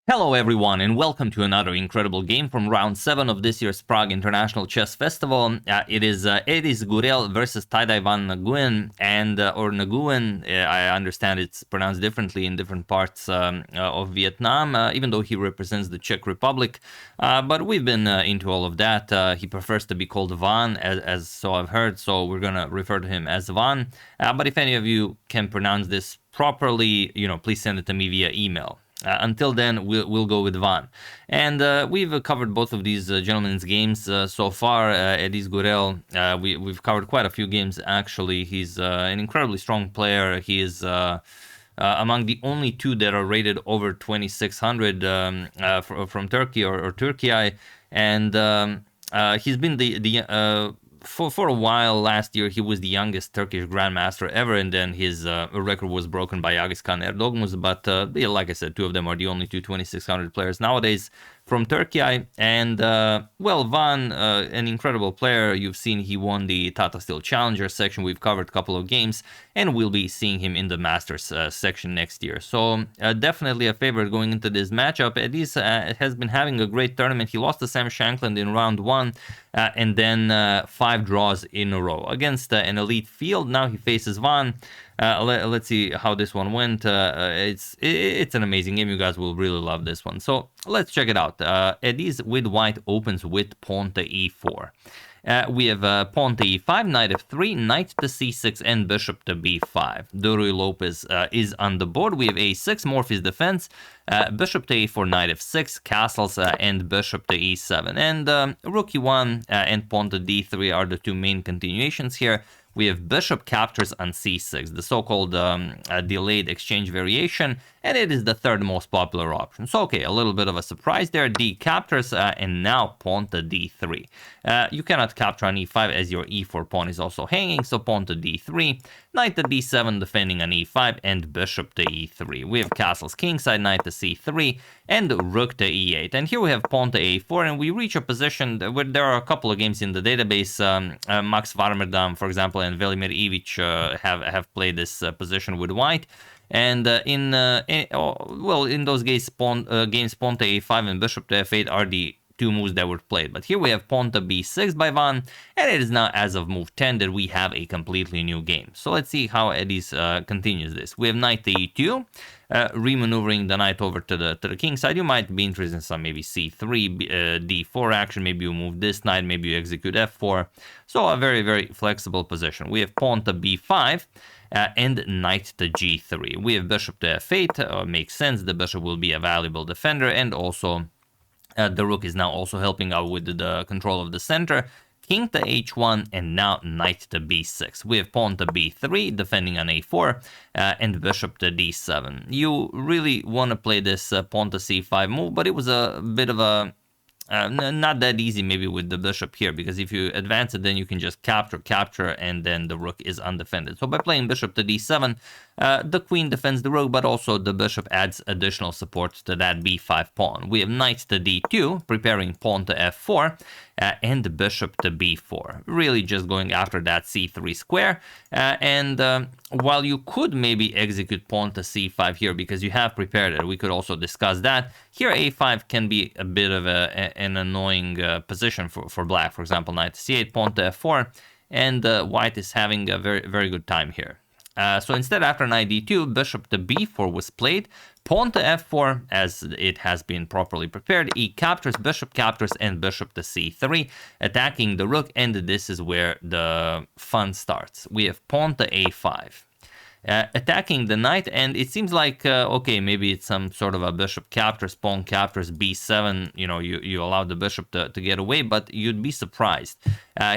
Hello everyone and welcome to another incredible game from round 7 of this year's Prague International Chess Festival. It is Ediz Gürel versus Van Nguyen, and or Nguyen. I understand it's pronounced differently in different parts of Vietnam, even though he represents the Czech Republic. But we've been into all of that. He prefers to be called Van, as so I've heard, so we're gonna refer to him as Van. But if any of you can pronounce this properly, please send it to me via email. Until then, we'll go with Van. And we've covered both of these gentlemen's games so far. Ediz Gürel, we've covered quite a few games, actually. He's an incredibly strong player. He is among the only two that are rated over 2600 from Turkey or Turkey. And he's been for a while last year, he was the youngest Turkish grandmaster ever, and then his record was broken by Aghiskan Erdogmuz. But like I said, two of them are the only two 2600 players nowadays from Turkey. And well, Van, an incredible player. You've seen he won the Tata Steel Challenger section. We've covered a couple of games, and we'll be seeing him in the Masters section next year. So definitely a favorite going into this matchup. Ediz has been having a great tournament. He lost to Sam Shankland in round 1, and then 5 draws in a row against an elite field. Now he faces Van. Let's see how this one went. It's an amazing game. You guys will really love this one. So let's check it out. Ediz with white opens with pawn to e4. We have pawn to e5, knight f3, knight to c6, and bishop to b5. Rui Lopez is on the board. We have a6, Morphy's defense, bishop to a4, knight f6, castles, and bishop to e7. And rook e1 and pawn to d3 are the two main continuations here. We have bishop captures on c6, the so-called delayed exchange variation, and it is the third most popular option. So, okay, a little bit of a surprise there. D captures, and now pawn to d3. You cannot capture on e5 as your e4 pawn is also hanging, so pawn to d3, knight to d7 defending on e5, and bishop to e3. We have castles kingside, knight to c3, and rook to e8. And here we have pawn to a4, and we reach a position where there are a couple of games in the database. Max Varmerdam, for example, and Velimir Ivic have played this position with white. And in those games, pawn to a5 and bishop to f8 are the two moves that were played. But here we have pawn to b6 by Van, and it is now as of move 10 that we have a completely new game. So let's see how Ediz continues this. We have knight to e2, remaneuvering the knight over to the king side. You might be interested in some maybe c3, d4 action. Maybe you move this knight, maybe you execute f4. So a very, very flexible position. We have pawn to b5. And knight to g3. We have bishop to f8, makes sense. The bishop will be a valuable defender, and also the rook is now also helping out with the control of the center. King to h1, and now knight to b6. We have pawn to b3, defending on a4, and bishop to d7. You really want to play this pawn to c5 move, but it was a bit of a not that easy maybe with the bishop here, because if you advance it, then you can just capture, and then the rook is undefended. So by playing bishop to d7, the queen defends the rook, but also the bishop adds additional support to that b5 pawn. We have knight to d2, preparing pawn to f4, and bishop to b4. Really just going after that c3 square. And while you could maybe execute pawn to c5 here because you have prepared it, we could also discuss that. Here a5 can be a bit of an annoying position for black. For example, knight to c8, pawn to f4, and white is having a very, very good time here. So instead, after knight d2, bishop to b4 was played, pawn to f4 as it has been properly prepared, e captures, and bishop to c3, attacking the rook, and this is where the fun starts. We have pawn to a5. Attacking the knight, and it seems like okay, maybe it's some sort of a bishop captures, pawn captures, b7, you allow the bishop to get away, but you'd be surprised.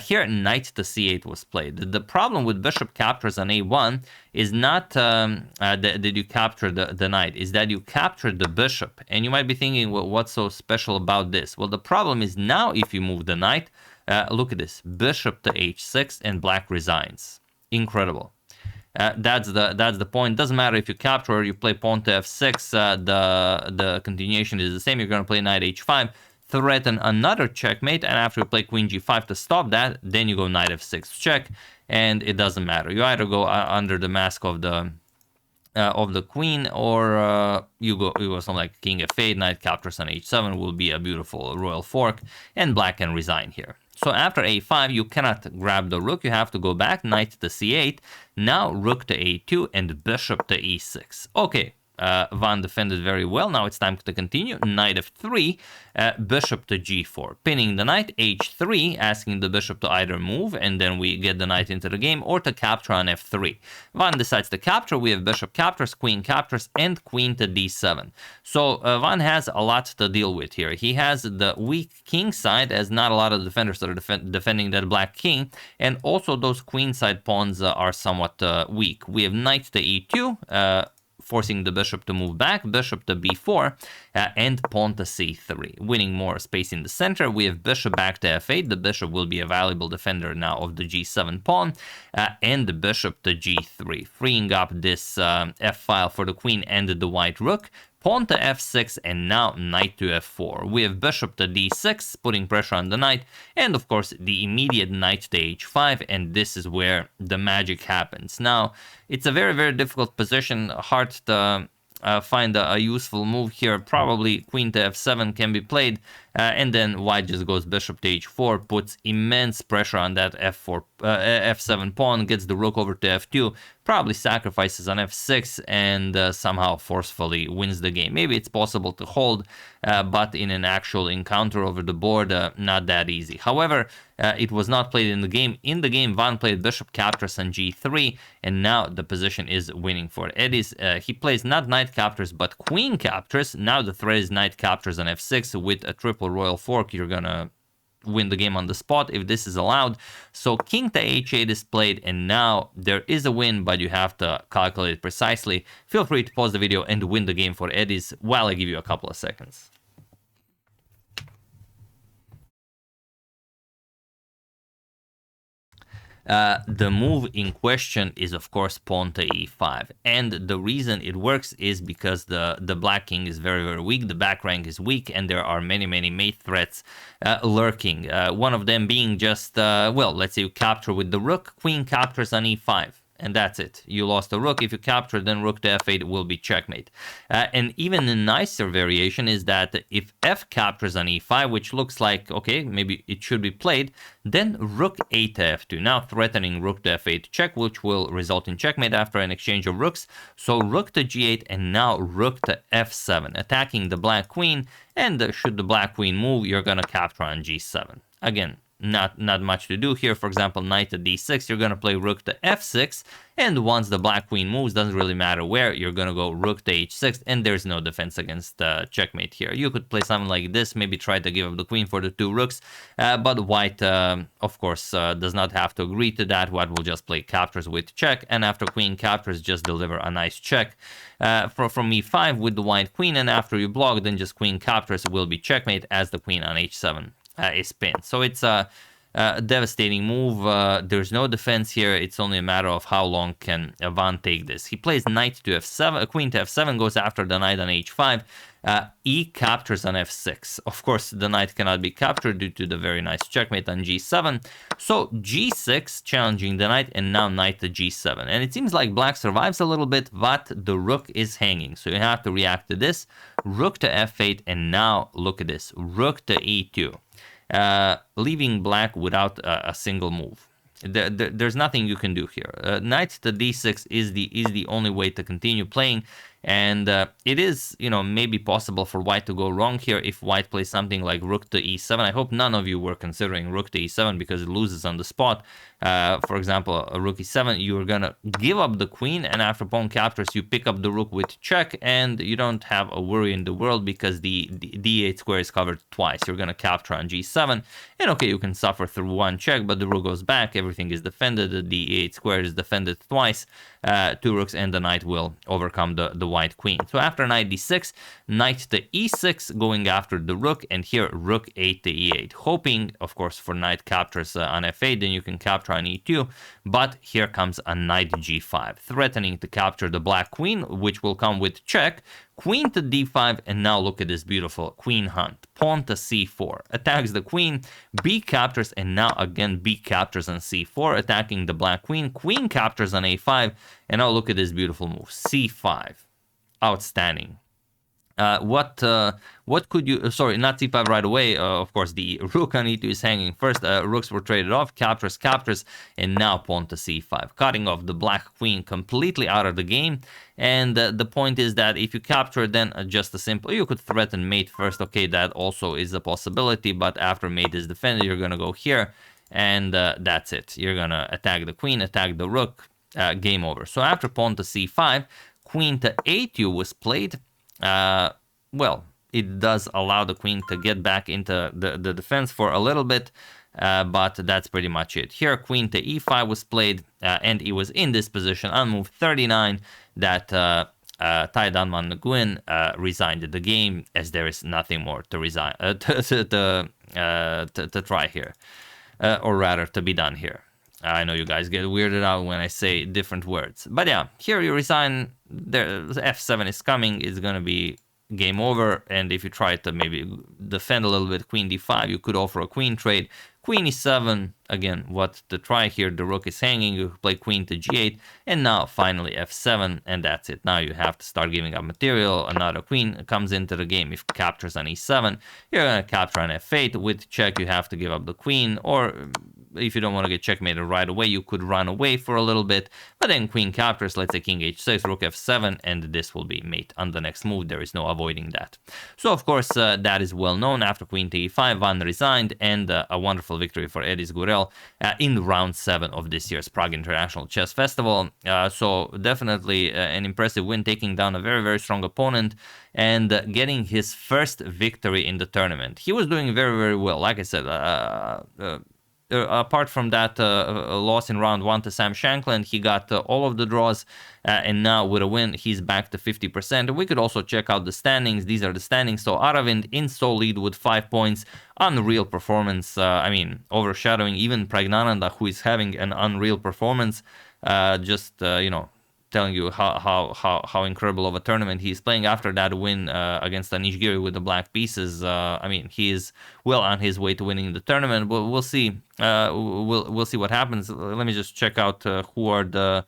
Here knight to c8 was played. The problem with bishop captures on a1 is not that you capture the knight, is that you capture the bishop. And you might be thinking, well, what's so special about this? Well, the problem is now if you move the knight, look at this, bishop to h6, and black resigns. Incredible. That's the point. Doesn't matter if you capture or you play pawn to f6. The continuation is the same. You're going to play knight h5, threaten another checkmate, and after you play queen g5 to stop that, then you go knight f6 check, and it doesn't matter. You either go under the mask of the of the queen, or you go something like king f8, knight captures on h7 will be a beautiful royal fork, and black can resign here. So after a5, you cannot grab the rook, you have to go back, knight to c8, now rook to a2, and bishop to e6. Okay, Van defended very well. Now it's time to continue. Knight f3, bishop to g4, pinning the knight, h3, asking the bishop to either move, and then we get the knight into the game, or to capture on f3. Van decides to capture. We have bishop captures, and queen to d7. So Van has a lot to deal with here. He has the weak king side, as not a lot of defenders that are defending that black king, and also those queen side pawns are somewhat weak. We have knight to e2, forcing the bishop to move back, bishop to b4, and pawn to c3, winning more space in the center. We have bishop back to f8. The bishop will be a valuable defender now of the g7 pawn, and the bishop to g3, freeing up this f-file for the queen and the white rook. Pawn to f6, and now knight to f4. We have bishop to d6, putting pressure on the knight, and of course the immediate knight to h5, and this is where the magic happens. Now, it's a very, very difficult position, hard to find a useful move here. Probably queen to f7 can be played, and then white just goes bishop to h4, puts immense pressure on that f7 pawn, gets the rook over to f2, probably sacrifices on f6, and somehow forcefully wins the game. Maybe it's possible to hold, but in an actual encounter over the board, not that easy. However, it was not played in the game. In the game, Van played bishop captures on g3, and now the position is winning for Ediz. He plays not knight captures, but queen captures. Now the threat is knight captures on f6 with a triple royal fork. You're gonna win the game on the spot if this is allowed. So king to h8 is played, and now there is a win, but you have to calculate it precisely. Feel free to pause the video and win the game for Ediz while I give you a couple of seconds. The move in question is, of course, pawn to e5, and the reason it works is because the black king is very, very weak, the back rank is weak, and there are many, many mate threats lurking. One of them being just, well, let's say you capture with the rook, queen captures on e5. And that's it. You lost the rook. If you capture, then rook to f8 will be checkmate. And even a nicer variation is that if f captures on e5, which looks like, okay, maybe it should be played, then rook a to f2, now threatening rook to f8 check, which will result in checkmate after an exchange of rooks. So rook to g8, and now rook to f7, attacking the black queen, and should the black queen move, you're going to capture on g7. Again, not much to do here. For example, knight to d6, you're going to play rook to f6, and once the black queen moves, doesn't really matter where, you're going to go rook to h6, and there's no defense against checkmate here. You could play something like this, maybe try to give up the queen for the two rooks, but white, of course, does not have to agree to that. White will just play captures with check, and after queen captures, just deliver a nice check from e5 with the white queen, and after you block, then just queen captures will be checkmate as the queen on h7 is pinned. So it's a devastating move. There's no defense here. It's only a matter of how long can Van take this. He plays knight to f7, queen to f7, goes after the knight on h5. E captures on f6. Of course, the knight cannot be captured due to the very nice checkmate on g7. So g6 challenging the knight, and now knight to g7. And it seems like black survives a little bit, but the rook is hanging. So you have to react to this. Rook to f8, and now look at this. Rook to e2. Leaving black without a single move. There's nothing you can do here. Knight to d6 is the only way to continue playing, and it is, you know, maybe possible for white to go wrong here if white plays something like rook to e7. I hope none of you were considering rook to e7 because it loses on the spot. For example, a rook e7, you're gonna give up the queen, and after pawn captures, you pick up the rook with check, and you don't have a worry in the world because the d8 square is covered twice. You're gonna capture on g7, and okay, you can suffer through one check, but the rook goes back, everything is defended, the d8 square is defended twice, two rooks, and the knight will overcome the white queen. So after knight d6, knight to e6, going after the rook, and here rook 8 to e8, hoping, of course, for knight captures on f8, then you can capture on e2, but here comes a knight g5, threatening to capture the black queen, which will come with check. queen to d5, and now look at this beautiful queen hunt. Pawn to c4, attacks the queen, b captures, and now again b captures on c4, attacking the black queen. Queen captures on a5, and now look at this beautiful move, c5. Outstanding. What could you, sorry, not c5 right away, of course the rook on e2 is hanging first, rooks were traded off, captures, and now pawn to c5, cutting off the black queen completely out of the game. And the point is that if you capture, then just a simple, you could threaten mate first, okay, that also is a possibility, but after mate is defended, you're gonna go here, and that's it. You're gonna attack the queen, attack the rook, game over. So after pawn to c5, queen to a2 was played. Well, it does allow the queen to get back into the defense for a little bit, but that's pretty much it. Here, queen to e5 was played, and it was in this position on move 39 that Tuđman Nguyen resigned the game, as there is nothing more to resign to try here, or rather to be done here. I know you guys get weirded out when I say different words. But yeah, here you resign, there, f7 is coming, it's going to be game over. And if you try to maybe defend a little bit, queen d5, you could offer a queen trade. Queen e7, again, what to try here, the rook is hanging, you play queen to g8, and now finally f7, and that's it. Now you have to start giving up material, another queen comes into the game. If captures on e7, you're going to capture on f8, with check you have to give up the queen, or if you don't want to get checkmated right away, you could run away for a little bit, but then queen captures, let's say king h6, rook f7, and this will be mate on the next move. There is no avoiding that. So of course, that is well known. After queen to e5, Van resigned, and a wonderful victory for Ediz Gürel in round 7 of this year's Prague International Chess Festival. So definitely an impressive win, taking down a very, very strong opponent and getting his first victory in the tournament. He was doing very, very well. Like I said, apart from that loss in round 1 to Sam Shankland, he got all of the draws, and now with a win, he's back to 50%. We could also check out the standings. These are the standings. So Aravindh in sole lead with 5 points. Unreal performance. I mean, overshadowing even Pragnananda, who is having an unreal performance. You know, telling you how incredible of a tournament he's playing after that win against Anish Giri with the black pieces. I mean, he is well on his way to winning the tournament. But we'll see. We'll see what happens. Let me just check out who are the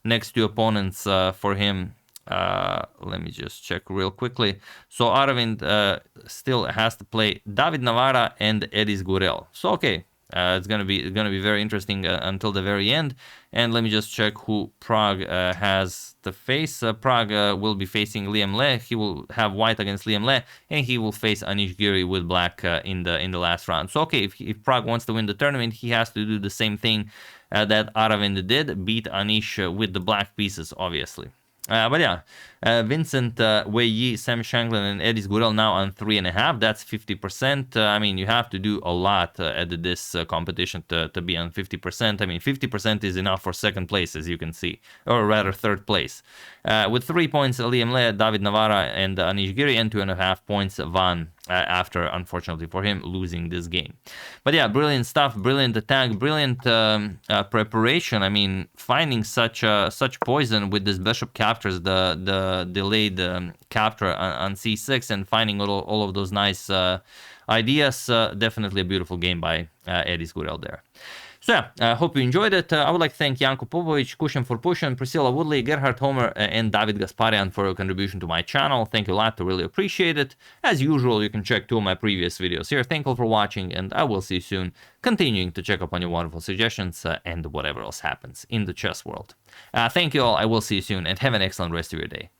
next 2 opponents for him. Let me just check real quickly. So Aravindh still has to play David Navara and Ediz Gürel. So okay. It's gonna be very interesting until the very end. And let me just check who Prague has to face. Prague will be facing Liam Le. He will have white against Liam Le, and he will face Anish Giri with black in the last round. So okay, if Prague wants to win the tournament, he has to do the same thing that Aravindh did, beat Anish with the black pieces, obviously. But yeah, Vincent Wei Yi, Sam Shankland, and Ediz Gürel now on 3.5. That's 50%. I mean, you have to do a lot at this competition to be on 50%. I mean, 50% is enough for second place, as you can see, or rather third place. With 3 points, Liam Le, David Navara, and Anish Giri, and 2.5 points, Van, after, unfortunately for him, losing this game. But yeah, brilliant stuff, brilliant attack, brilliant preparation. I mean, finding such poison with this bishop captures, the delayed capture on c6, and finding all of those nice ideas. Definitely a beautiful game by Ediz Gürel there. So yeah, I hope you enjoyed it. I would like to thank Janko Popovic, Kushin for Pushin, Priscilla Woodley, Gerhard Homer, and David Gasparian for your contribution to my channel. Thank you a lot, I really appreciate it. As usual, you can check 2 of my previous videos here. Thankful for watching, and I will see you soon, continuing to check up on your wonderful suggestions and whatever else happens in the chess world. Thank you all, I will see you soon, and have an excellent rest of your day.